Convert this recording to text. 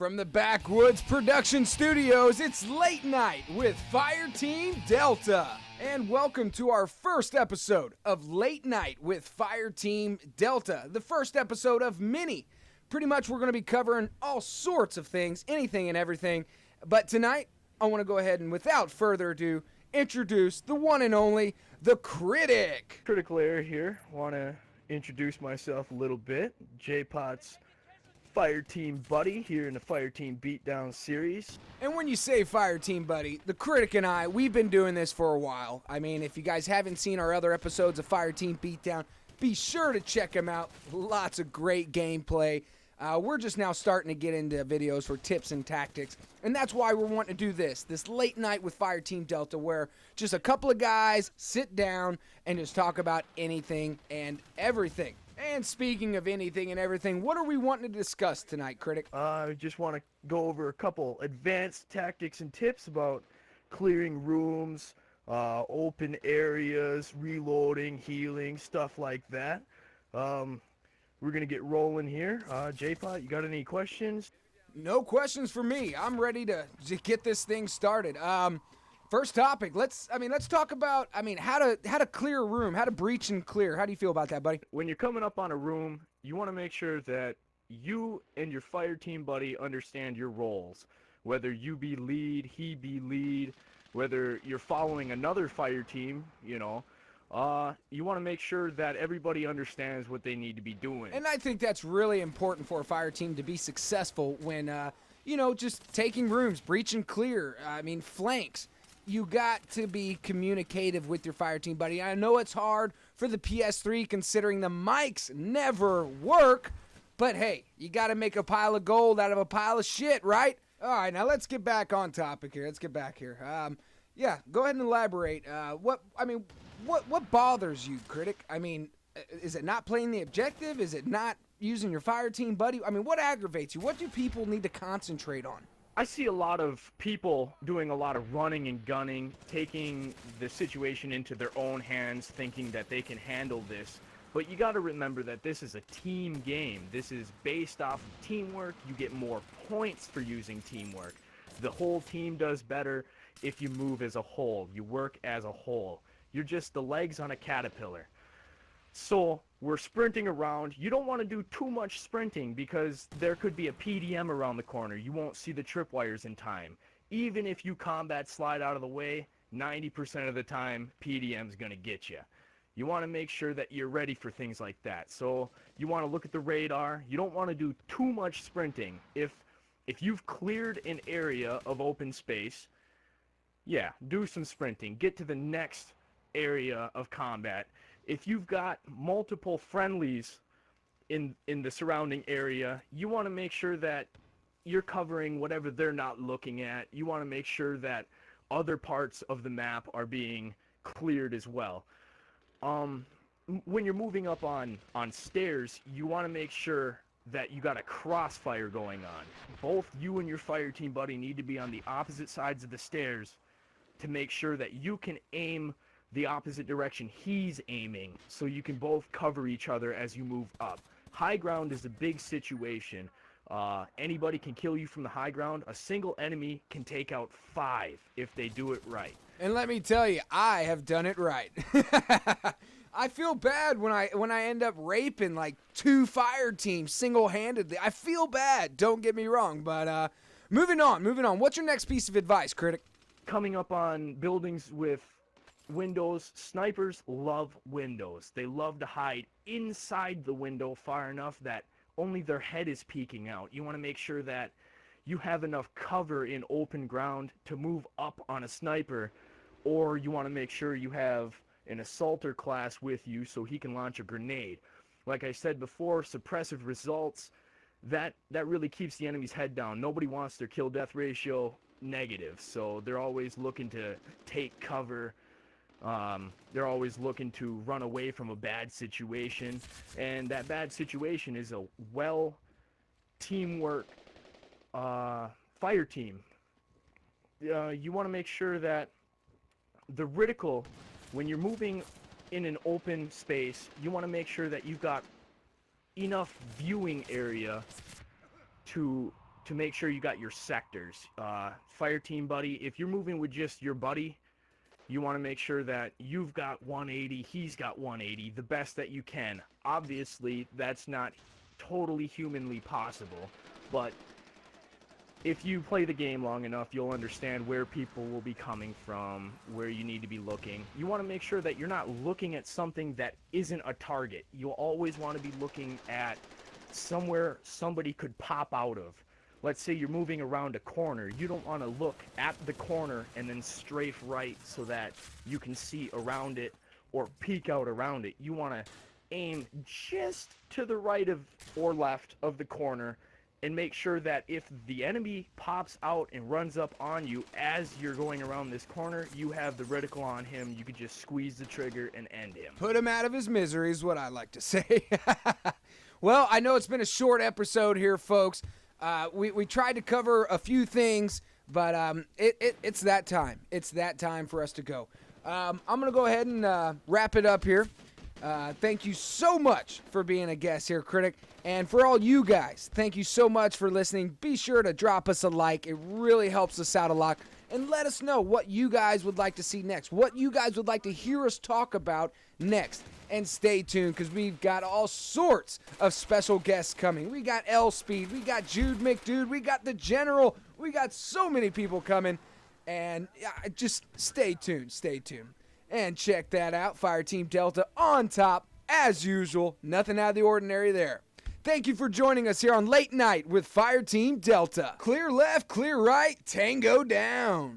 From the Backwoods Production Studios, it's Late Night with Fireteam Delta. And welcome to our first episode of Late Night with Fireteam Delta, the first episode of many. Pretty much we're going to be covering all sorts of things, anything and everything. But tonight, I want to go ahead and without further ado, introduce the one and only, the Critic. Critical Error here. Want to introduce myself a little bit. JPOTT's Fire Team Buddy here in the Fire Team Beatdown series. And when you say Fire Team Buddy, the Critic and I, we've been doing this for a while. I mean, if you guys haven't seen our other episodes of Fire Team Beatdown, be sure to check them out. Lots of great gameplay. We're just now starting to get into videos for tips and tactics, and that's why we're wanting to do this Late Night with Fire Team Delta, where just a couple of guys sit down and just talk about anything and everything. And speaking of anything and everything, what are we wanting to discuss tonight, Critic? I just want to go over a couple advanced tactics and tips about clearing rooms, open areas, reloading, healing, stuff like that. We're going to get rolling here. JPOTT, you got any questions? No questions for me. I'm ready to get this thing started. First topic, let's talk about how to clear a room, how to breach and clear. How do you feel about that, buddy? When you're coming up on a room, you want to make sure that you and your fire team buddy understand your roles. Whether you be lead, he be lead, whether you're following another fire team, you want to make sure that everybody understands what they need to be doing. And I think that's really important for a fire team to be successful when, just taking rooms, breach and clear, flanks. You got to be communicative with your fire team buddy. I know it's hard for the PS3 considering the mics never work, but hey, you got to make a pile of gold out of a pile of shit, right? All right, now let's get back on topic here. Let's get back here. Go ahead and elaborate. What bothers you, Critic? Is it not playing the objective? Is it not using your fire team buddy? What aggravates you? What do people need to concentrate on? I see a lot of people doing a lot of running and gunning, taking the situation into their own hands, thinking that they can handle this. But you got to remember that this is a team game. This is based off of teamwork. You get more points for using teamwork. The whole team does better if you move as a whole. You work as a whole. You're just the legs on a caterpillar. So we're sprinting around. You don't want to do too much sprinting because there could be a PDM around the corner. You won't see the tripwires in time. Even if you combat slide out of the way, 90% of the time PDM's going to get you. You want to make sure that you're ready for things like that. So you want to look at the radar. You don't want to do too much sprinting. If you've cleared an area of open space, yeah, do some sprinting. Get to the next area of combat. If you've got multiple friendlies in the surrounding area, you want to make sure that you're covering whatever they're not looking at. You want to make sure that other parts of the map are being cleared as well. When you're moving up on stairs, you want to make sure that you got a crossfire going on. Both you and your fire team buddy need to be on the opposite sides of the stairs to make sure that you can aim the opposite direction he's aiming, so you can both cover each other as you move up. High ground is a big situation. Anybody can kill you from the high ground. A single enemy can take out 5 if they do it right. And let me tell you, I have done it right. I feel bad when I end up raping like 2 fire teams single-handedly. I feel bad, don't get me wrong, but moving on. What's your next piece of advice, Critic? Coming up on buildings with windows, snipers love windows. They love to hide inside the window far enough that only their head is peeking out. You want to make sure that you have enough cover in open ground to move up on a sniper, or you want to make sure you have an assaulter class with you so he can launch a grenade. Like I said before, suppressive results, that really keeps the enemy's head down. Nobody wants their kill-death ratio negative, so they're always looking to take cover. They're always looking to run away from a bad situation, and that bad situation is a teamwork fire team. You want to make sure that the reticle, when you're moving in an open space, you want to make sure that you've got enough viewing area to to make sure you got your sectors. Fire team buddy, if you're moving with just your buddy, you want to make sure that you've got 180, he's got 180, the best that you can. Obviously, that's not totally humanly possible, but if you play the game long enough, you'll understand where people will be coming from, where you need to be looking. You want to make sure that you're not looking at something that isn't a target. You'll always want to be looking at somewhere somebody could pop out of. Let's say you're moving around a corner. You don't want to look at the corner and then strafe right so that you can see around it or peek out around it. You want to aim just to the right of or left of the corner and make sure that if the enemy pops out and runs up on you as you're going around this corner, you have the reticle on him. You could just squeeze the trigger and end him. Put him out of his misery is what I like to say. Well, I know it's been a short episode here, folks. We tried to cover a few things, but it's that time. It's that time for us to go. I'm going to go ahead and wrap it up here. Thank you so much for being a guest here, Critic. And for all you guys, thank you so much for listening. Be sure to drop us a like. It really helps us out a lot. And let us know what you guys would like to see next, what you guys would like to hear us talk about next. And stay tuned, because we've got all sorts of special guests coming. We got L-Speed, we got Jude McDude, we got the General, we got so many people coming. And just stay tuned, stay tuned. And check that out, Fireteam Delta on top, as usual. Nothing out of the ordinary there. Thank you for joining us here on Late Night with Fireteam Delta. Clear left, clear right, tango down.